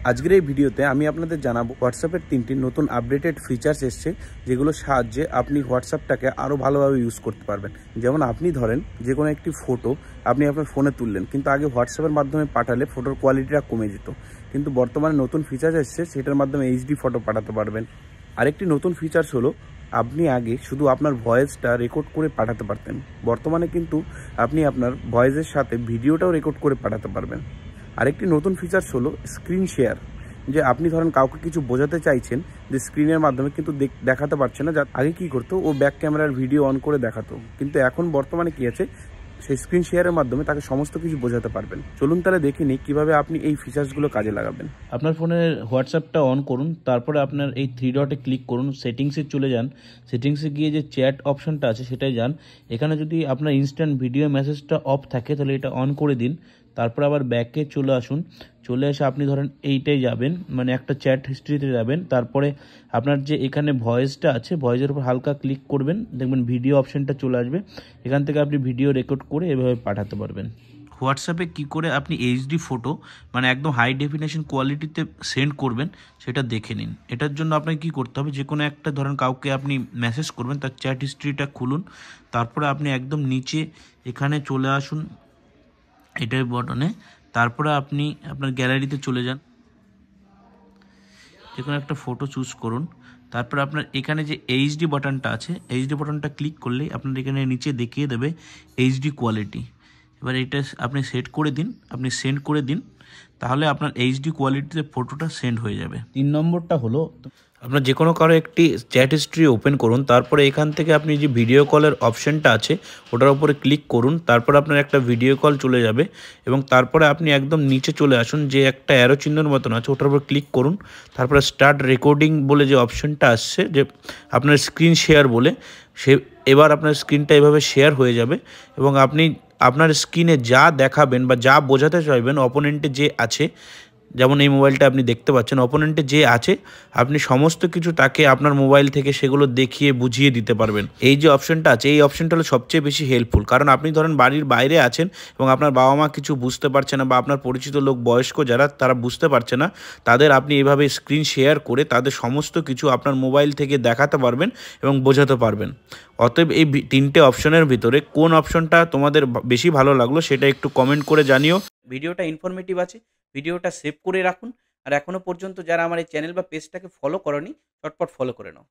আজকের এই ভিডিওতে আমি আপনাদের জানাবো হোয়াটসঅ্যাপের 3টি নতুন আপডেটেড ফিচার্স এসছে, যেগুলোর সাহায্যে আপনি হোয়াটসঅ্যাপটাকে আরও ভালোভাবে ইউজ করতে পারবেন। যেমন আপনি ধরেন যে কোনো একটি ফটো আপনি আপনার ফোনে তুললেন, কিন্তু আগে হোয়াটসঅ্যাপের মাধ্যমে পাঠালে ফটোর কোয়ালিটিটা কমে যেত, কিন্তু বর্তমানে নতুন ফিচার্স এসছে, সেটার মাধ্যমে এইচডি ফটো পাঠাতে পারবেন। আরেকটি নতুন ফিচার্স হলো, আপনি আগে শুধু আপনার ভয়েসটা রেকর্ড করে পাঠাতে পারতেন, বর্তমানে কিন্তু আপনি আপনার ভয়েসের সাথে ভিডিওটাও রেকর্ড করে পাঠাতে পারবেন। আরেকটি নতুন ফিচার্স হলো স্ক্রিন শেয়ার, যে আপনি ধরেন কাউকে কিছু বোঝাতে চাইছেন, যে স্ক্রিনের মাধ্যমে কিন্তু দেখাতে পারছে না। আগে কি করতো, ও ব্যাক ক্যামেরার ভিডিও অন করে দেখাতো, কিন্তু এখন বর্তমানে কি আছে, সেই স্ক্রিন শেয়ারের মাধ্যমে তাকে সমস্ত কিছু বোঝাতে পারবেন। চলুন তাহলে দেখে নিই কীভাবে আপনি এই ফিচার্সগুলো কাজে লাগাবেন। আপনার ফোনের হোয়াটসঅ্যাপটা অন করুন, তারপরে আপনার এই 3 ডটে ক্লিক করুন, সেটিংসে চলে যান। সেটিংসে গিয়ে যে চ্যাট অপশনটা আছে সেটাই যান। এখানে যদি আপনার ইনস্ট্যান্ট ভিডিও মেসেজটা অফ থাকে তাহলে এটা অন করে দিন। তারপর আবার ব্যাকে চলে আসুন, চলে এসে আপনি ধরেন এইটাই যাবেন, মানে একটা চ্যাট হিস্ট্রিতে যাবেন। তারপরে আপনার যে এখানে ভয়েসটা আছে, ভয়েসের উপর হালকা ক্লিক করবেন, দেখবেন ভিডিও অপশনটা চলে আসবে। এখান থেকে আপনি ভিডিও রেকর্ড করে এভাবে পাঠাতে পারবেন। হোয়াটসঅ্যাপে কি করে আপনি এইচডি ফটো মানে একদম হাই ডেফিনেশন কোয়ালিটিতে সেন্ড করবেন সেটা দেখে নিন। এটার জন্য আপনাকে কি করতে হবে, যে কোনো একটা ধরেন কাউকে আপনি মেসেজ করবেন, তার চ্যাট হিস্ট্রিটা খুলুন। তারপরে আপনি একদম নিচে এখানে চলে আসুন এটাই বটনে। তারপরে আপনি আপনার গ্যালারিতে চলে যান, যে কোনো একটা ফটো চুজ করুন। তারপরে আপনার এখানে যে এইচডি বাটনটা আছে, এইচডি বাটনটা ক্লিক করলেই আপনার এখানে নিচে দেখিয়ে দেবে এইচডি কোয়ালিটি। এবার এটা আপনি সেট করে দিন, আপনি সেন্ড করে দিন, তাহলে আপনার এইচডি কোয়ালিটিতে ফটোটা সেন্ড হয়ে যাবে। 3 নম্বরটা হলো, আপনার যে কোনো কারো একটি চ্যাট হিস্ট্রি ওপেন করুন, তারপরে এখান থেকে আপনি যে ভিডিও কলের অপশানটা আছে ওটার উপরে ক্লিক করুন। তারপরে আপনার একটা ভিডিও কল চলে যাবে এবং তারপরে আপনি একদম নিচে চলে আসুন, যে একটা অ্যারো চিহ্নের মতন আছে ওটার উপর ক্লিক করুন। তারপরে স্টার্ট রেকর্ডিং বলে যে অপশানটা আসছে, যে আপনার স্ক্রিন শেয়ার বলে, এবার আপনার স্ক্রিনটা এভাবে শেয়ার হয়ে যাবে এবং আপনি আপনার স্ক্রিনে যা দেখাবেন বা যা বোঝাতে চাইবেন অপোনেন্টে যে আছে, যেমন এই মোবাইলটা আপনি দেখতে পাচ্ছেন, অপোনেন্টে যে আছে আপনি সমস্ত কিছু তাকে আপনার মোবাইল থেকে সেগুলো দেখিয়ে বুঝিয়ে দিতে পারবেন। এই যে অপশনটা আছে, এই অপশনটা হলো সবচেয়ে বেশি হেল্পফুল, কারণ আপনি ধরেন বাড়ির বাইরে আছেন এবং আপনার বাবা মা কিছু বুঝতে পারছে না, বা আপনার পরিচিত লোক বয়স্ক যারা তারা বুঝতে পারছে না, তাদের আপনি এভাবে স্ক্রিন শেয়ার করে তাদের সমস্ত কিছু আপনার মোবাইল থেকে দেখাতে পারবেন এবং বোঝাতে পারবেন। অতএব এই 3টে অপশনের ভিতরে কোন অপশনটা তোমাদের বেশি ভালো লাগলো সেটা একটু কমেন্ট করে জানিও। ভিডিওটা ইনফরমেটিভ আছে, ভিডিওটা সেভ করে রাখুন। আর এখনও পর্যন্ত যারা আমার এই চ্যানেল বা পেজটাকে ফলো করনি, চটপট ফলো করে নাও।